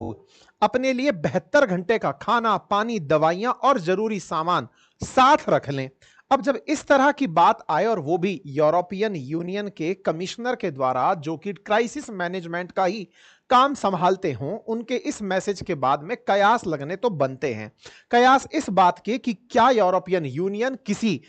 अपने लिए 72 घंटे का खाना, पानी, दवाइयां और जरूरी सामान साथ रख लें। अब जब इस तरह की बात आए और वो भी यूरोपियन यूनियन के कमिश्नर के द्वारा, जो कि क्राइसिस मैनेजमेंट का ही काम संभालते हों, उनके इस मैसेज के बाद में कयास लगने तो बनते हैं। कयास इस बात के कि क्या यूरोपियन यूनियन किसी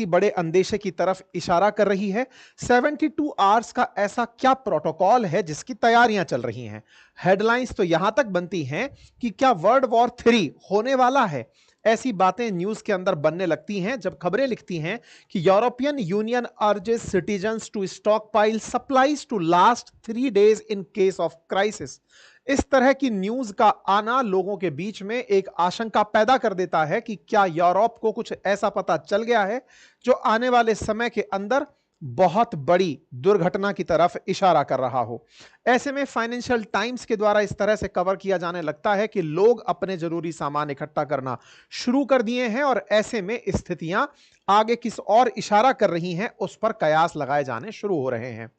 बड़े अंदेशे की तरफ इशारा कर रही है। 72 आवर्स का ऐसा क्या प्रोटोकॉल है जिसकी तैयारियां चल रही हैं। हेडलाइंस तो यहां तक बनती हैं कि क्या वर्ल्ड वॉर 3 होने वाला है। ऐसी बातें न्यूज के अंदर बनने लगती हैं जब खबरें लिखती हैं कि European Union urges citizens to stockpile supplies to last 3 days in case of crisis. इस तरह की न्यूज का आना लोगों के बीच में एक आशंका पैदा कर देता है कि क्या यूरोप को कुछ ऐसा पता चल गया है जो आने वाले समय के अंदर बहुत बड़ी दुर्घटना की तरफ इशारा कर रहा हो। ऐसे में फाइनेंशियल टाइम्स के द्वारा इस तरह से कवर किया जाने लगता है कि लोग अपने जरूरी सामान इकट्ठा करना शुरू कर दिए हैं और ऐसे में स्थितियां आगे किस और इशारा कर रही हैं उस पर कयास लगाए जाने शुरू हो रहे हैं।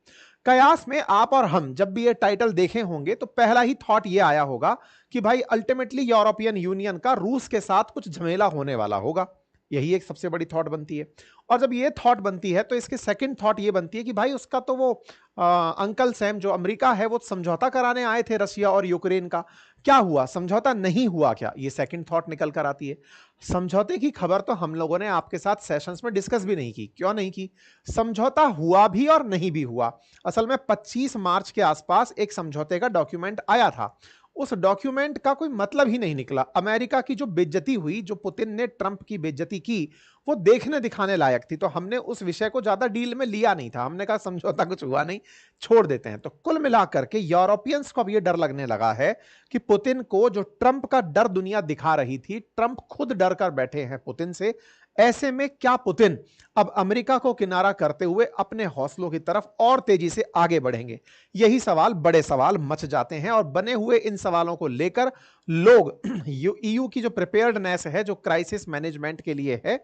कयास में आप और हम जब भी ये टाइटल देखे होंगे तो पहला ही थॉट ये आया होगा कि भाई अल्टीमेटली यूरोपियन यूनियन का रूस के साथ कुछ झमेला होने वाला होगा। यही एक सबसे बड़ी थॉट बनती है। और जब ये थॉट बनती है तो इसके सेकंड थॉट ये बनती है कि भाई उसका तो वो अंकल सैम जो अमेरिका है वो समझौता कराने आए थे रशिया और यूक्रेन का, क्या हुआ, समझौता नहीं हुआ क्या, ये सेकंड थॉट निकल कर आती है। समझौते की खबर तो हम लोगों ने आपके साथ सेशंस में डिस्कस भी नहीं की। क्यों नहीं की? समझौता हुआ भी और नहीं भी हुआ। असल में 25 मार्च के आसपास एक समझौते का डॉक्यूमेंट आया था। उस डॉक्यूमेंट का कोई मतलब ही नहीं निकला। अमेरिका की जो बेइज्जती हुई, जो पुतिन ने ट्रंप की बेइज्जती की, वो देखने दिखाने लायक थी। तो हमने उस विषय को ज्यादा डील में लिया नहीं था। हमने कहा समझौता कुछ हुआ नहीं, छोड़ देते हैं। तो कुल मिलाकर के यूरोपियंस को अब ये डर लगने लगा है कि पुतिन को जो ट्रंप का डर दुनिया दिखा रही थी, ट्रंप खुद डर कर बैठे हैं पुतिन से। ऐसे में क्या पुतिन अब अमेरिका को किनारा करते हुए अपने हौसलों की तरफ और तेजी से आगे बढ़ेंगे? यही सवाल, बड़े सवाल मच जाते हैं और बने हुए इन सवालों को लेकर लोग ईयू की जो प्रिपेयर्डनेस है, जो क्राइसिस मैनेजमेंट के लिए है,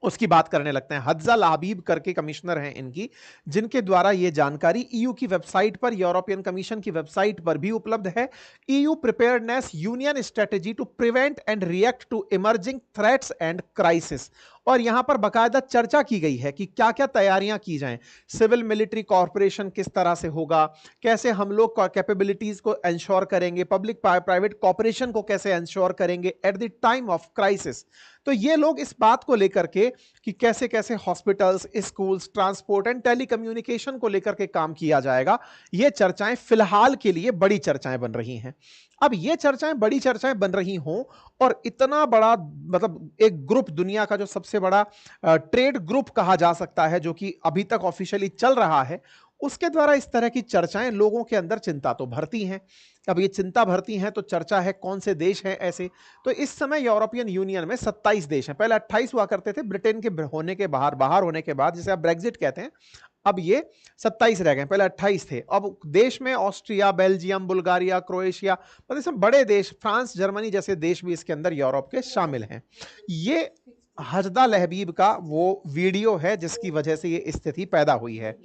उसकी बात करने लगते हैं। हज्जा हबीब करके कमिश्नर हैं इनकी, जिनके द्वारा यह जानकारी ईयू की वेबसाइट पर, यूरोपियन कमीशन की वेबसाइट पर भी उपलब्ध है। EU preparedness union strategy to prevent and react to emerging threats and crisis. और यहां पर बकायदा चर्चा की गई है कि क्या क्या तैयारियां की जाएं। सिविल मिलिट्री कॉर्पोरेशन किस तरह से होगा, कैसे हम लोग कैपेबिलिटीज को इंश्योर करेंगे, पब्लिक प्राइवेट कॉर्पोरेशन को कैसे इंश्योर करेंगे at the time of crisis. तो ये लोग इस बात को लेकर के कि कैसे कैसे hospitals, schools, transport and telecommunication को लेकर के काम किया जाएगा, ये चर्चाएं फिलहाल के लिए बड़ी चर्चाएं बन रही हैं। अब ये चर्चाएं बड़ी चर्चाएं बन रही हों और इतना बड़ा, मतलब एक ग्रुप, दुनिया का जो सबसे बड़ा ट्रेड ग्रुप कहा जा सकता है, जो कि अभी तक ऑफिशियली चल रहा है, उसके द्वारा इस तरह की चर्चाएं लोगों के अंदर चिंता तो भरती हैं। अब ये चिंता भरती हैं तो चर्चा है कौन से देश हैं ऐसे। तो इस समय यूरोपियन यूनियन में 27 देश हैं। पहले 28 हुआ करते थे, ब्रिटेन के होने के बाहर होने के बाद, जिसे आप ब्रेग्जिट कहते हैं, अब ये 27 रह गए, पहले 28 थे। अब देश में ऑस्ट्रिया, बेल्जियम, बुल्गारिया, क्रोएशिया, मतलब सब बड़े देश, फ्रांस, जर्मनी जैसे देश भी इसके अंदर यूरोप के शामिल हैं। ये हजदा लहबीब का वो वीडियो है जिसकी वजह से ये स्थिति पैदा हुई है।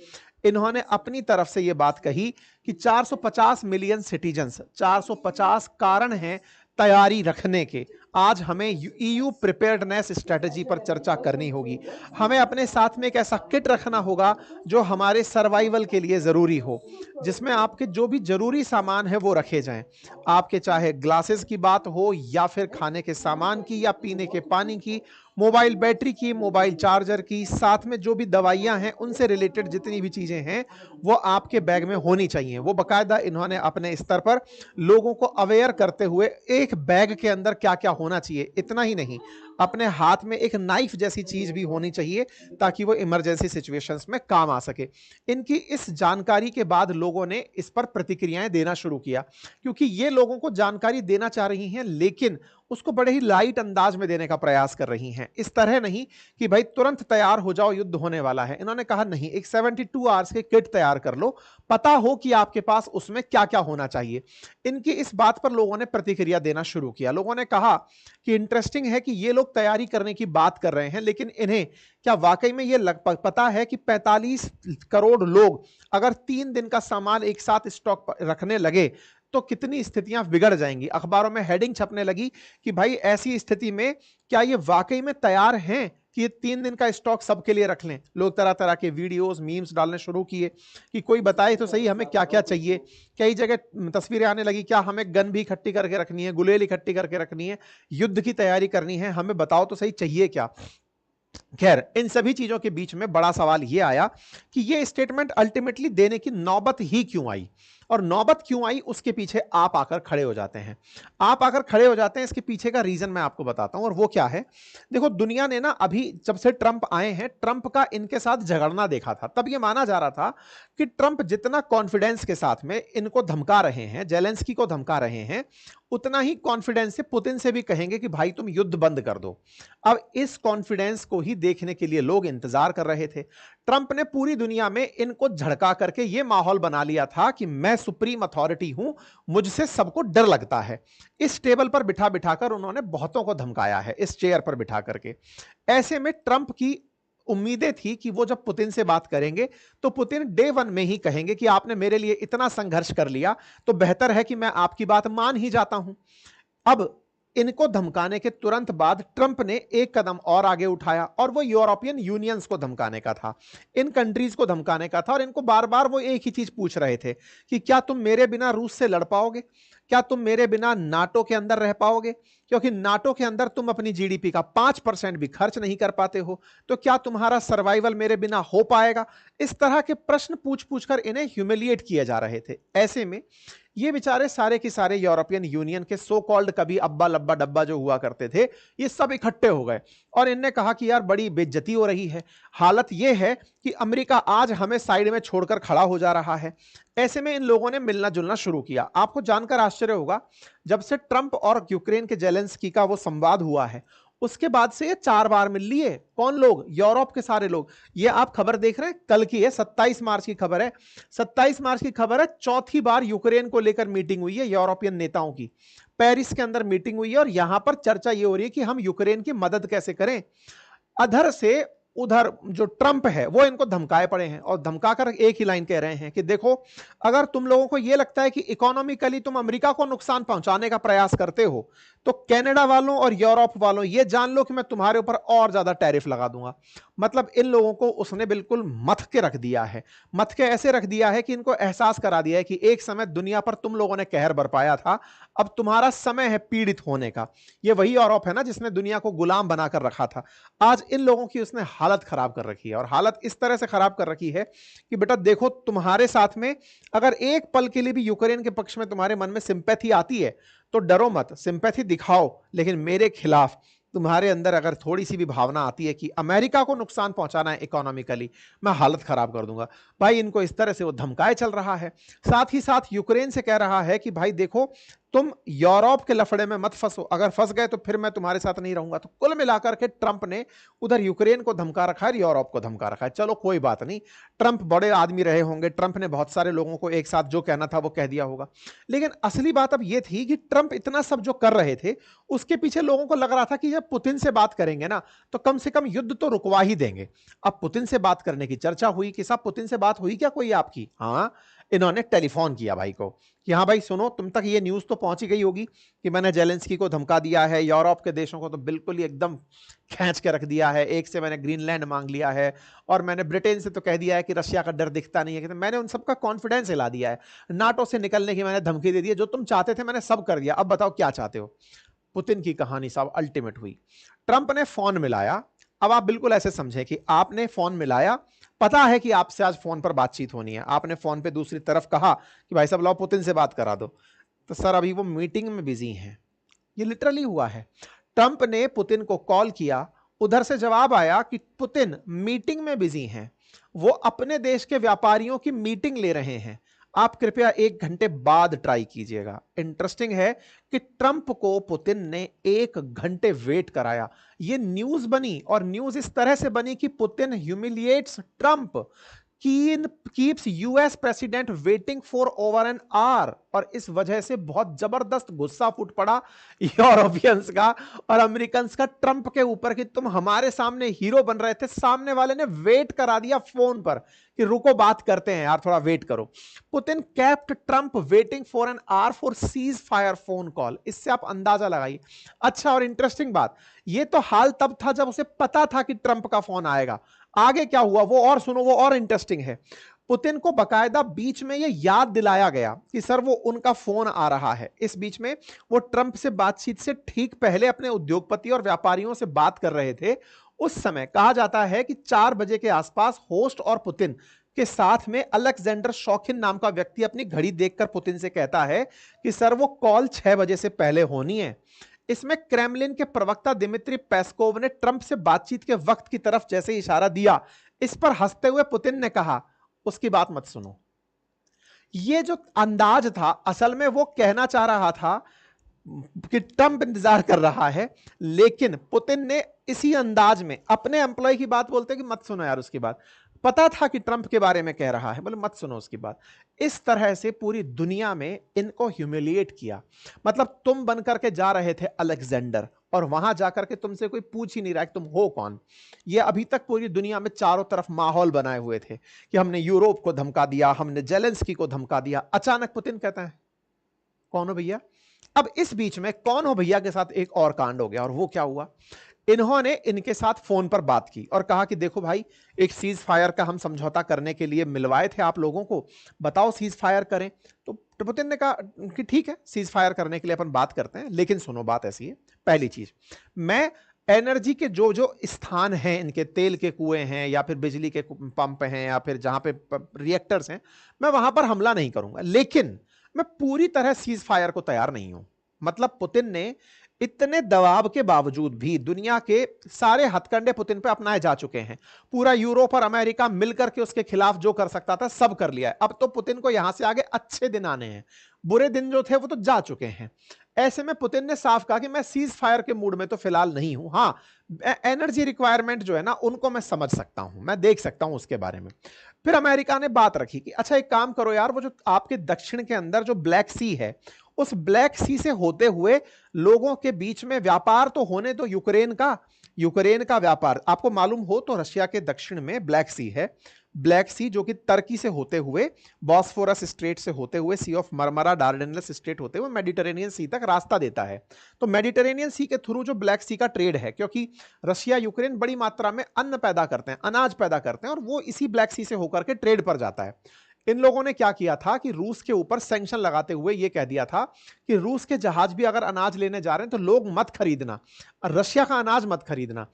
इन्होंने अपनी तरफ से ये बात कही कि 450 मिलियन सिटीजन्स, 450 कारण हैं तैयारी रखने के। आज हमें ईयू प्रिपेयर्डनेस स्ट्रेटजी पर चर्चा करनी होगी। हमें अपने साथ में एक ऐसा किट रखना होगा जो हमारे सर्वाइवल के लिए जरूरी हो, जिसमें आपके जो भी जरूरी सामान है वो रखे जाएं। आपके चाहे ग्लासेस की बात हो या फिर खाने के सामान की या पीने के पानी की, मोबाइल बैटरी की, मोबाइल चार्जर की, साथ में जो भी दवाइयां हैं उनसे रिलेटेड जितनी भी चीजें हैं वो आपके बैग में होनी चाहिए। वो बकायदा इन्होंने अपने स्तर पर लोगों को अवेयर करते हुए एक बैग के अंदर क्या क्या होना चाहिए, इतना ही नहीं, अपने हाथ में एक नाइफ जैसी चीज भी होनी चाहिए ताकि वो इमरजेंसी सिचुएशंस में काम आ सके। इनकी इस जानकारी के बाद लोगों ने इस पर प्रतिक्रियाएं देना शुरू किया, क्योंकि ये लोगों को जानकारी देना चाह रही हैं लेकिन उसको बड़े ही लाइट अंदाज में देने का प्रयास कर रही हैं। इस तरह नहीं कि भाई तुरंत तैयार हो जाओ, युद्ध होने वाला है। इन्होंने कहा नहीं, एक 72 आवर्स के किट तैयार कर लो, पता हो कि आपके पास उसमें क्या क्या होना चाहिए। इनकी इस बात पर लोगों ने प्रतिक्रिया देना शुरू किया। लोगों ने कहा कि इंटरेस्टिंग है कि ये लोग तैयारी करने की बात कर रहे हैं, लेकिन इन्हें क्या वाकई में ये पता है कि 45 करोड़ लोग अगर 3 दिन का सामान एक साथ स्टॉक रखने लगे तो कितनी स्थितियां बिगड़ जाएंगी। अखबारों में हेडिंग छपने लगी कि भाई ऐसी स्थिति में क्या ये वाकई में तैयार हैं कि ये 3 दिन का स्टॉक सबके लिए रख लें। लोग तरह तरह के वीडियोस मीम्स डालने शुरू किए कि कोई बताए तो सही हमें क्या क्या चाहिए। कई जगह तस्वीरें आने लगी, क्या हमें गन भी इकट्ठी करके रखनी है, गुलेल इकट्ठी करके रखनी है, युद्ध की तैयारी करनी है, हमें बताओ तो सही चाहिए क्या। खैर, इन सभी चीजों के बीच में बड़ा सवाल यह आया कि यह स्टेटमेंट अल्टीमेटली देने की नौबत ही क्यों आई, और नौबत क्यों आई उसके पीछे आप आकर खड़े हो जाते हैं। आप आकर खड़े हो जाते हैं, इसके पीछे का रीजन मैं आपको बताता हूं, और वो क्या है। देखो, दुनिया ने ना अभी जब से ट्रंप आए हैं, ट्रंप का इनके साथ झगड़ना देखा था, तब यह माना जा रहा था कि ट्रंप जितना कॉन्फिडेंस के साथ में इनको धमका रहे हैं, जेलेंस्की को धमका रहे हैं, उतना ही कॉन्फिडेंस से पुतिन से भी कहेंगे कि भाई तुम युद्ध बंद कर दो। अब इस कॉन्फिडेंस को ही देखने के लिए लोग इंतजार कर रहे थे। ट्रंप ने पूरी दुनिया में इनको झड़का करके यह माहौल बना लिया था कि मैं सुप्रीम अथॉरिटी हूं, मुझसे सबको डर लगता है। इस टेबल पर बिठा बिठाकर उन्होंने बहुतों को धमकाया है, इस चेयर पर बिठा करके। ऐसे में ट्रंप की उम्मीदें थी कि वो जब पुतिन से बात करेंगे तो पुतिन डे वन में ही कहेंगे कि आपने मेरे लिए इतना संघर्ष कर लिया तो बेहतर है कि मैं आपकी बात मान ही जाता हूं। अब इनको धमकाने के तुरंत बाद ट्रंप ने एक कदम और आगे उठाया, और वो यूरोपियन यूनियंस को धमकाने का था, इन कंट्रीज को धमकाने का था। और इनको बार बार वो एक ही चीज पूछ रहे थे कि क्या तुम मेरे बिना रूस से लड़ पाओगे, क्या तुम मेरे बिना नाटो के अंदर रह पाओगे, क्योंकि नाटो के अंदर तुम अपनी जीडीपी का 5% भी खर्च नहीं कर पाते हो, तो क्या तुम्हारा सर्वाइवल मेरे बिना हो पाएगा। इस तरह के प्रश्न पूछ पूछकर इन्हें ह्यूमिलिएट किए जा रहे थे। ऐसे में ये बेचारे सारे के सारे यूरोपियन यूनियन के सो कॉल्ड कभी अब्बा लब्बा डब्बा जो हुआ करते थे, ये सब इकट्ठे हो गए और इनने कहा कि यार बड़ी बेइज्जती हो रही है। हालत ये है कि अमेरिका आज हमें साइड में छोड़कर खड़ा हो जा रहा है। ऐसे में इन लोगों ने मिलना जुलना शुरू किया। आपको जानकर आश्चर्य होगा, जब से ट्रंप और यूक्रेन के जेलेंस्की का वो संवाद हुआ है, उसके बाद से ये 4 बार मिल लिए। कौन लोग? यूरोप के सारे लोग। ये आप खबर देख रहे हैं, कल की है, 27 मार्च की खबर है। 27 मार्च की खबर है, चौथी बार यूक्रेन को लेकर मीटिंग हुई है यूरोपियन नेताओं की। पेरिस के अंदर मीटिंग हुई है और यहां पर चर्चा ये हो रही है कि हम यूक्रेन की मदद कैसे करें। अधर से उधर जो ट्रंप है वो इनको धमकाए पड़े हैं, और धमकाकर एक ही लाइन कह रहे हैं कि देखो, अगर तुम लोगों को यह लगता है कि इकोनॉमिकली तुम अमेरिका को नुकसान पहुंचाने का प्रयास करते हो, तो कनाडा वालों और यूरोप वालों ये जान लो कि मैं तुम्हारे ऊपर और ज्यादा टैरिफ लगा दूंगा। मतलब इन लोगों को उसने बिल्कुल मथ के रख दिया है। मथ के ऐसे रख दिया है कि इनको एहसास करा दिया है कि एक समय दुनिया पर तुम लोगों ने कहर बरपाया था, अब तुम्हारा समय है पीड़ित होने का। ये वही यूरोप है ना जिसने दुनिया को गुलाम बनाकर रखा था। आज इन लोगों की उसने हालत खराब कर रखी है, और हालत इस तरह से खराब कर रखी है कि बेटा देखो, तुम्हारे साथ में अगर एक पल के लिए भी यूक्रेन के पक्ष में तुम्हारे मन में सिंपैथी आती है तो डरो मत, सिंपैथी दिखाओ, लेकिन मेरे खिलाफ तुम्हारे अंदर अगर थोड़ी सी भी भावना आती है कि अमेरिका को नुकसान पहुंचाना है इकोनॉमिकली, मैं हालत खराब कर दूंगा। भाई इनको इस तरह से वो धमकाए चल रहा है। साथ ही साथ यूक्रेन से कह रहा है कि भाई देखो, तुम यूरोप के लफड़े में मत फंसो, अगर फंस गए तो फिर मैं तुम्हारे साथ नहीं रहूंगा। तो कुल मिलाकर के ट्रंप ने उधर यूक्रेन को धमका रखा है, यूरोप को धमका रखा है। चलो कोई बात नहीं, ट्रंप बड़े आदमी रहे होंगे, ट्रंप ने बहुत सारे लोगों को एक साथ जो कहना था वो कह दिया होगा। लेकिन असली बात अब यह थी कि ट्रंप इतना सब जो कर रहे थे, उसके पीछे लोगों को लग रहा था कि जब पुतिन से बात करेंगे ना, तो कम से कम युद्ध तो रुकवा ही देंगे। अब पुतिन से बात करने की चर्चा हुई कि साहब पुतिन से बात हुई क्या कोई आपकी? हाँ, इन्होंने टेलीफोन किया भाई को कि हाँ भाई सुनो, तुम तक ये न्यूज़ तो पहुंच ही गई होगी कि मैंने जेलेंस्की को धमका दिया है, यूरोप के देशों को तो बिल्कुल ही एकदम खींच के रख दिया है, एक से मैंने ग्रीनलैंड मांग लिया है, और मैंने ब्रिटेन से तो कह दिया है कि रशिया का डर दिखता नहीं है, कि मैंने उन सबका कॉन्फिडेंस हिला दिया है, नाटो से निकलने की मैंने धमकी दे दी है, जो तुम चाहते थे मैंने सब कर दिया, अब बताओ क्या चाहते हो। पुतिन की कहानी साहब अल्टीमेट हुई। ट्रंप ने फोन मिलाया। अब आप बिल्कुल ऐसे समझें कि आपने फोन मिलाया, पता है कि आपसे आज फोन पर बातचीत होनी है, आपने फोन पे दूसरी तरफ कहा कि भाई साहब लाओ पुतिन से बात करा दो, तो सर अभी वो मीटिंग में बिजी हैं। ये लिटरली हुआ है। ट्रंप ने पुतिन को कॉल किया, उधर से जवाब आया कि पुतिन मीटिंग में बिजी हैं, वो अपने देश के व्यापारियों की मीटिंग ले रहे हैं, आप कृपया 1 घंटे बाद ट्राई कीजिएगा। इंटरेस्टिंग है कि ट्रंप को पुतिन ने 1 घंटे वेट कराया। ये न्यूज बनी, और न्यूज इस तरह से बनी कि Putin humiliates Trump. Keeps US president waiting for over an hour. और इस वजह से बहुत जबरदस्त गुस्सा फूट पड़ा यूरोपियंस का और अमेरिकन का ट्रंप के ऊपर कि तुम हमारे सामने हीरो बन रहे थे, सामने वाले ने वेट करा दिया फोन पर कि रुको बात करते हैं यार, थोड़ा वेट करो। Putin kept Trump waiting for an hour for cease fire phone call. इससे आप अंदाजा लगाइए। अच्छा, और इंटरेस्टिंग बात, ये तो हाल तब था जब उसे पता था कि ट्रंप का फोन आएगा। आगे क्या हुआ वो और सुनो, वो और इंटरेस्टिंग है। पुतिन को बकायदा बीच में ये याद दिलाया गया कि सर वो उनका फोन आ रहा है। इस बीच में वो ट्रंप से बातचीत से ठीक पहले अपने उद्योगपति और व्यापारियों से बात कर रहे थे। उस समय कहा जाता है कि 4 बजे के आसपास होस्ट और पुतिन के साथ में अलेक्जेंडर शौकिन नाम का व्यक्ति अपनी घड़ी देखकर पुतिन से कहता है कि सर वो कॉल 6 बजे से पहले होनी है। इसमें क्रेमलिन के प्रवक्ता दिमित्री पेस्कोव ने ट्रंप से बातचीत के वक्त की तरफ जैसे इशारा दिया, इस पर हंसते हुए पुतिन ने कहा उसकी बात मत सुनो। ये जो अंदाज था, असल में वो कहना चाह रहा था कि ट्रंप इंतजार कर रहा है, लेकिन पुतिन ने इसी अंदाज में अपने एम्प्लॉय की बात बोलते कि मत सुनो यार उसकी बात। पता था कि ट्रंप के बारे में कह रहा है, बोले मत सुनो उसकी बात। इस तरह से पूरी दुनिया में इनको ह्यूमिलिएट किया। मतलब तुम बनकर के जा रहे थे अलेक्जेंडर, और वहां जाकर के तुमसे कोई पूछ ही नहीं रहा कि तुम हो कौन। ये अभी तक पूरी दुनिया में चारों तरफ माहौल बनाए हुए थे कि हमने यूरोप को धमका दिया, हमने जेलेंस्की को धमका दिया। अचानक पुतिन कहता है कौन हो भैया। अब इस बीच में कौन हो भैया के साथ एक और कांड हो गया, और वो क्या हुआ, इन्होंने इनके साथ फोन पर बात की और कहा कि देखो भाई, एक सीज फायर का हम समझौता करने के लिए मिलवाए थे आप लोगों को, बताओ सीज फायर करें। तो पुतिन ने कहा कि ठीक है, सीज फायर करने के लिए अपन बात करते हैं, लेकिन सुनो बात ऐसी है, पहली चीज, मैं एनर्जी के जो जो स्थान हैं, इनके तेल के कुएं हैं या फिर बिजली के पंप हैं या फिर जहां पे रिएक्टर्स हैं, मैं वहां पर हमला नहीं करूंगा, लेकिन मैं पूरी तरह सीज फायर को तैयार नहीं हूं। मतलब पुतिन ने इतने दबाव के बावजूद भी, दुनिया के सारे हथकंडे पुतिन पे अपनाए जा चुके हैं, पूरा यूरोप और अमेरिका मिलकर के उसके खिलाफ जो कर सकता था सब कर लिया है। अब तो पुतिन को यहां से आगे अच्छे दिन आने हैं, बुरे दिन जो थे वो तो जा चुके हैं। ऐसे में पुतिन ने साफ कहा कि मैं सीज फायर के मूड में तो फिलहाल नहीं हूं। हाँ, एनर्जी रिक्वायरमेंट जो है ना, उनको मैं समझ सकता हूं, मैं देख सकता हूं उसके बारे में। फिर अमेरिका ने बात रखी कि अच्छा एक काम करो यार, वो जो आपके दक्षिण के अंदर जो ब्लैक सी है, उस ब्लैक सी से होते हुए लोगों के बीच में व्यापार तो होने दो। यूक्रेन का व्यापार आपको मालूम हो तो रशिया के दक्षिण में ब्लैक सी है। ब्लैक सी जो कि तुर्की से होते हुए, बॉस्फोरस स्ट्रेट से होते हुए, सी ऑफ मरमरा, डार्डेनल्स स्ट्रेट होते हुए मेडिटेरेनियन सी तक रास्ता देता है। तो मेडिटेरेनियन सी के थ्रू जो ब्लैक सी का ट्रेड है, क्योंकि रशिया यूक्रेन बड़ी मात्रा में अन्न पैदा करते हैं, अनाज पैदा करते हैं, और वो इसी ब्लैक सी से होकर के ट्रेड पर जाता है। इन लोगों ने क्या किया था कि रूस के ऊपर सैंक्शन लगाते हुए यह कह दिया था कि रूस के जहाज भी अगर अनाज लेने जा रहे हैं तो लोग मत खरीदना, रशिया का अनाज मत खरीदना।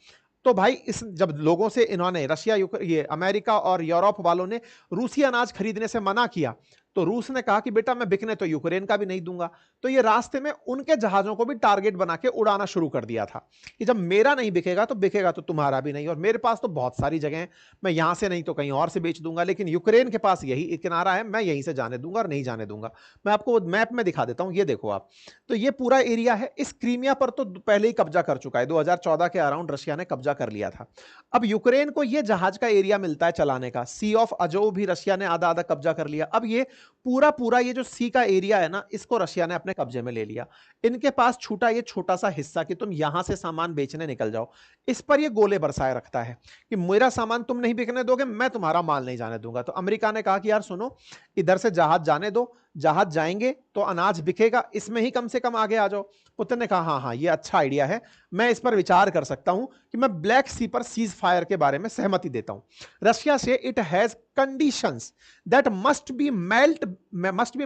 तो भाई इस जब लोगों से इन्होंने रशिया ये अमेरिका और यूरोप वालों ने रूसी अनाज खरीदने से मना किया, तो रूस ने कहा कि बेटा मैं बिकने तो यूक्रेन का भी नहीं दूंगा। तो ये रास्ते में उनके जहाजों को भी टारगेट बना के उड़ाना शुरू कर दिया था कि जब मेरा नहीं बिकेगा तो बिकेगा तो तुम्हारा भी नहीं, और मेरे पास तो बहुत सारी जगह हैं, मैं यहां से नहीं तो कहीं और से बेच दूंगा, लेकिन यूक्रेन के पास यही किनारा है, मैं यहीं से जाने दूंगा और नहीं जाने दूंगा। मैं आपको मैप में दिखा देता हूं, ये देखो आप। तो ये पूरा एरिया है, इस क्रीमिया पर तो पहले ही कब्जा कर चुका है, 2014 के अराउंड रशिया ने कब्जा कर लिया था। अब यूक्रेन को ये जहाज का एरिया मिलता है चलाने का, सी ऑफ अजोव भी रशिया ने आधा आधा कब्जा कर लिया। अब ये पूरा पूरा ये जो सी का एरिया है ना, इसको रशिया ने अपने कब्जे में ले लिया। इनके पास छूटा ये छोटा सा हिस्सा कि तुम यहां से सामान बेचने निकल जाओ, इस पर ये गोले बरसाए रखता है कि मेरा सामान तुम नहीं बिकने दोगे, मैं तुम्हारा माल नहीं जाने दूंगा। तो अमेरिका ने कहा कि यार सुनो, इधर से जहाज जाने दो, जहाज जाएंगे तो अनाज बिकेगा, इसमें ही कम से कम आगे आ जाओ। पुतिन ने कहा हाँ हाँ ये अच्छा आइडिया है, मैं इस पर विचार कर सकता हूं कि मैं ब्लैक सी पर सीज फायर के बारे में सहमति देता हूं। रशिया से it has conditions that must be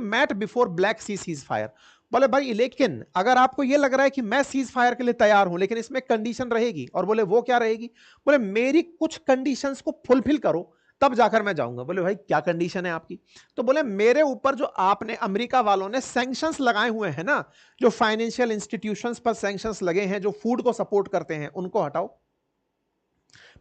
met before Black Sea ceasefire. बोले भाई लेकिन अगर आपको यह लग रहा है कि मैं सीज फायर के लिए तैयार हूं, लेकिन इसमें कंडीशन रहेगी। और बोले वो क्या रहेगी? बोले मेरी कुछ कंडीशंस को फुलफिल करो तब जाकर मैं जाऊंगा। बोले भाई क्या कंडीशन है आपकी? तो बोले मेरे ऊपर जो आपने अमेरिका वालों ने सैंक्शंस लगाए हुए हैं ना, जो फाइनेंशियल इंस्टीट्यूशंस पर सैंक्शंस लगे हैं, जो फूड को सपोर्ट करते हैं, उनको हटाओ।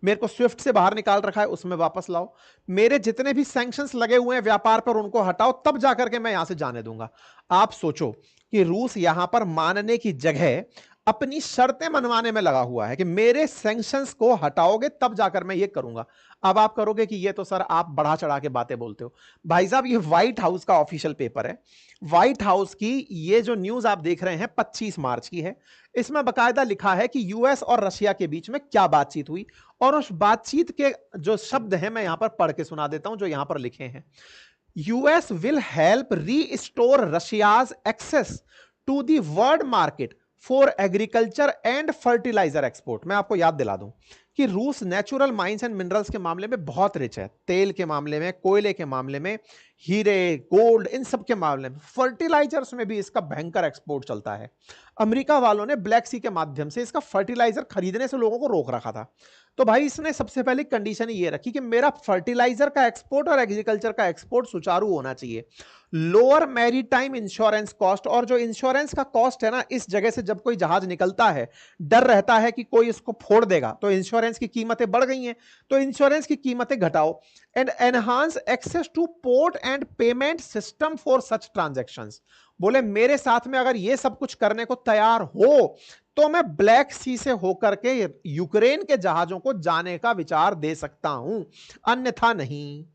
मेरे को स्विफ्ट से बाहर निकाल रखा है, उसमें वापस लाओ। मेरे जितने भी सैंक्शंस लगे हुए हैं व्यापार पर, उनको हटाओ, तब जाकर के मैं यहां से जाने दूंगा। आप सोचो कि रूस यहां पर मानने की जगह अपनी शर्तें मनवाने में लगा हुआ है कि मेरे सैंक्शंस को हटाओगे तब जाकर मैं ये करूंगा। अब आप करोगे कि ये तो सर आप बढ़ा चढ़ा के बातें बोलते हो। भाई साहब, ये व्हाइट हाउस का ऑफिशियल पेपर है। व्हाइट हाउस की ये जो न्यूज आप देख रहे हैं 25 मार्च की है। इसमें बकायदा लिखा है कि यूएस और रशिया के बीच में क्या बातचीत हुई, और उस बातचीत के जो शब्द हैं मैं यहां पर पढ़ के सुना देता हूं जो यहां पर लिखे हैं। US will help restore Russia's access to the world market for agriculture and fertiliser export. मैं आपको याद दिला दूं कि रूस नेचुरल माइंस एंड मिनरल्स के मामले में बहुत रिच है, तेल के मामले में, कोयले के मामले में, हीरे, गोल्ड, इन सब के मामले में, फर्टिलाइजर्स में भी इसका भयंकर एक्सपोर्ट चलता है। अमेरिका वालों ने ब्लैक सी के माध्यम से इसका फर्टिलाइजर खरीदने से लोगों को रोक रखा था। तो भाई इसने सबसे पहले कंडीशन ये रखी कि मेरा फर्टिलाइजर का एक्सपोर्ट और एग्रीकल्चर का एक्सपोर्ट सुचारू होना चाहिए। लोअर मैरीटाइम इंश्योरेंस कॉस्ट, और जो इंश्योरेंस का कॉस्ट है ना, इस जगह से जब कोई जहाज निकलता है डर रहता है कि कोई इसको फोड़ देगा, तो इंश्योरेंस की कीमतें बढ़ गई हैं, तो इंश्योरेंस की कीमतें घटाओ। And enhance access to port and payment system for such transactions. बोले मेरे साथ में अगर ये सब कुछ करने को तैयार हो तो मैं ब्लैक सी से होकर के यूक्रेन के जहाजों को जाने का विचार दे सकता हूं, अन्यथा नहीं।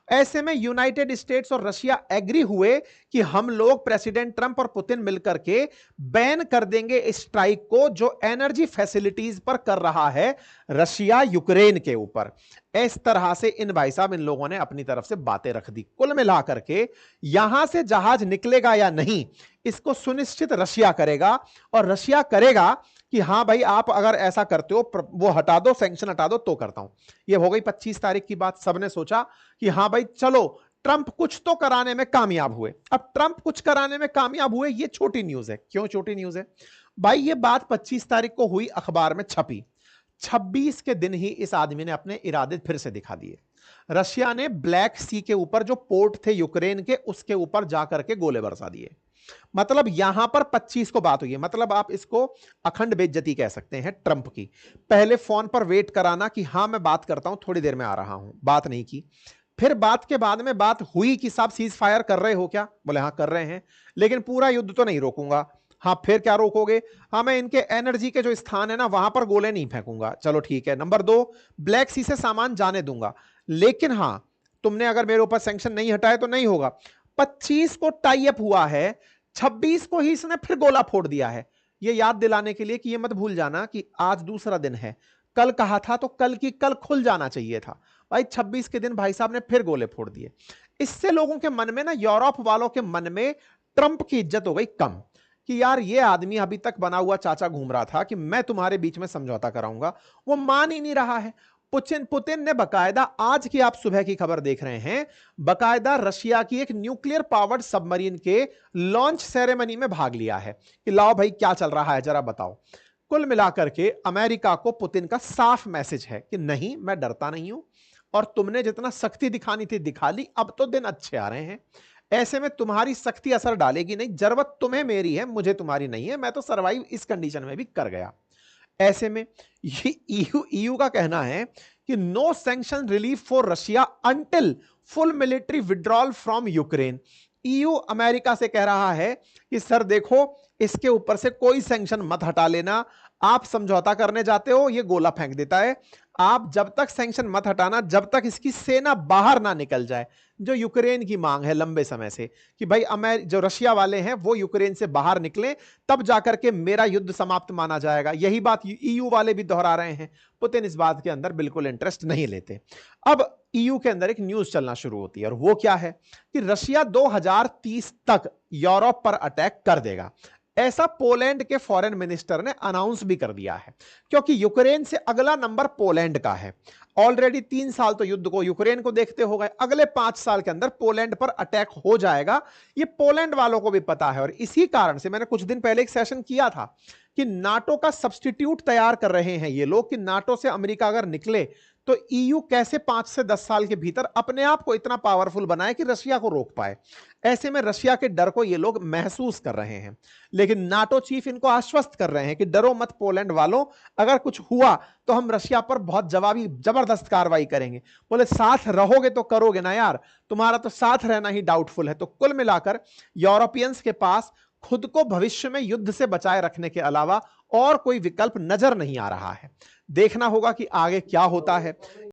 ऐसे में यूनाइटेड स्टेट्स और रशिया एग्री हुए कि हम लोग प्रेसिडेंट ट्रंप और पुतिन मिलकर के बैन कर देंगे स्ट्राइक को जो एनर्जी फैसिलिटीज पर कर रहा है रशिया यूक्रेन के ऊपर। इस तरह से इन भाई साहब इन लोगों ने अपनी तरफ से बातें रख दी। कुल मिलाकर के यहां से जहाज निकलेगा या नहीं इसको सुनिश्चित रशिया करेगा, और रशिया करेगा कि हां भाई आप अगर ऐसा करते हो वो हटा दो, सैंक्शन हटा दो तो करता हूं। ये हो गई 25 तारीख की बात। सबने सोचा कि हां भाई चलो ट्रंप कुछ तो कराने में कामयाब हुए। अब ट्रंप कुछ कराने में कामयाब हुए ये छोटी न्यूज है। क्यों छोटी न्यूज है भाई? ये बात 25 तारीख को हुई, अखबार में छपी, 26 के दिन ही इस आदमी ने अपने इरादे फिर से दिखा दिए। रशिया ने ब्लैक सी के ऊपर जो पोर्ट थे यूक्रेन के उसके ऊपर जाकर के गोले बरसा दिए। मतलब यहां पर 25 को बात हुई है। मतलब आप इसको अखंड बेइज्जती कह सकते हैं ट्रंप की। पहले फोन पर वेट कराना कि हां मैं बात करता हूं, थोड़ी देर में आ रहा हूं, बात नहीं की। फिर बात के बाद में बात हुई कि साहब सीज फायर कर रहे हो क्या? बोले हां कर रहे हैं, लेकिन पूरा युद्ध तो नहीं रोकूंगा। हाँ फिर क्या रोकोगे? हाँ मैं इनके एनर्जी के जो स्थान है ना वहां पर गोले नहीं फेंकूंगा। चलो ठीक है। नंबर 2, ब्लैक सी से सामान जाने दूंगा, लेकिन हाँ तुमने अगर मेरे ऊपर सैंक्शन नहीं हटाए तो नहीं होगा। 25 को टाई अप हुआ है, 26 को ही इसने फिर गोला फोड़ दिया है। ये याद दिलाने के लिए कि ये मत भूल जाना कि आज दूसरा दिन है। कल कहा था तो कल की कल खुल जाना चाहिए था भाई। 26 के दिन भाई साहब ने फिर गोले फोड़ दिए। इससे लोगों के मन में ना, यूरोप वालों के मन में ट्रंप की इज्जत हो गई कम कि यार ये आदमी अभी तक बना हुआ चाचा घूम रहा था कि मैं तुम्हारे बीच में समझौता कराऊंगा, वो मान ही नहीं रहा है। पुतिन ने बकायदा, आज की आप सुबह की खबर देख रहे हैं, बकायदा रशिया की एक न्यूक्लियर पावर्ड सबमरीन के लॉन्च सेरेमनी में भाग लिया है कि लाओ भाई क्या चल रहा है जरा बताओ। कुल मिलाकर के अमेरिका को पुतिन का साफ मैसेज है कि नहीं मैं डरता नहीं हूं, और तुमने जितना सख्ती दिखानी थी दिखा ली, अब तो दिन अच्छे आ रहे हैं। ऐसे में तुम्हारी सख्ती असर डालेगी नहीं, जरूरत तुम्हें मेरी है मुझे तुम्हारी नहीं है, मैं तो सरवाइव इस कंडीशन में भी कर गया। ऐसे में ये ईयू का कहना है कि no sanction relief for Russia until full military withdrawal from Ukraine. EU America से कह रहा है कि सर देखो इसके ऊपर से कोई सैंक्शन मत हटा लेना, आप समझौता करने जाते हो ये गोला फेंक देता है। आप जब तक सैंक्शन मत हटाना जब तक इसकी सेना बाहर ना निकल जाए, जो यूक्रेन की मांग है लंबे समय से कि भाई जो रशिया वाले हैं वो यूक्रेन से बाहर निकले तब जाकर के मेरा युद्ध समाप्त माना जाएगा। यही बात ईयू वाले भी दोहरा रहे हैं। पुतिन इस बात के अंदर बिल्कुल इंटरेस्ट नहीं लेते। अब ईयू के अंदर एक न्यूज चलना शुरू होती है, और वो क्या है कि रशिया 2030 तक यूरोप पर अटैक कर देगा। ऐसा पोलैंड के फॉरेन मिनिस्टर ने अनाउंस भी कर दिया है, क्योंकि यूक्रेन से अगला नंबर पोलैंड का है। ऑलरेडी 3 साल तो युद्ध को यूक्रेन को देखते हो गए, अगले 5 साल के अंदर पोलैंड पर अटैक हो जाएगा। ये पोलैंड वालों को भी पता है, और इसी कारण से मैंने कुछ दिन पहले एक सेशन किया था कि नाटो का सब्स्टिट्यूट तैयार कर रहे हैं ये लोग कि नाटो से अमेरिका अगर निकले तो ईयू कैसे 5 से 10 साल के भीतर अपने आप को इतना पावरफुल बनाए कि रशिया को रोक पाए। ऐसे में रशिया के डर को ये लोग महसूस कर रहे हैं, लेकिन नाटो चीफ इनको आश्वस्त कर रहे हैं कि डरो मत पोलैंड वालों, अगर कुछ हुआ तो हम रशिया पर बहुत जवाबी जबरदस्त कार्रवाई करेंगे। बोले साथ रहोगे तो करोगे ना यार, तुम्हारा तो साथ रहना ही डाउटफुल है। तो कुल मिलाकर यूरोपियंस के पास खुद को भविष्य में युद्ध से बचाए रखने के अलावा और कोई विकल्प नजर नहीं आ रहा है। देखना होगा कि आगे क्या होता है।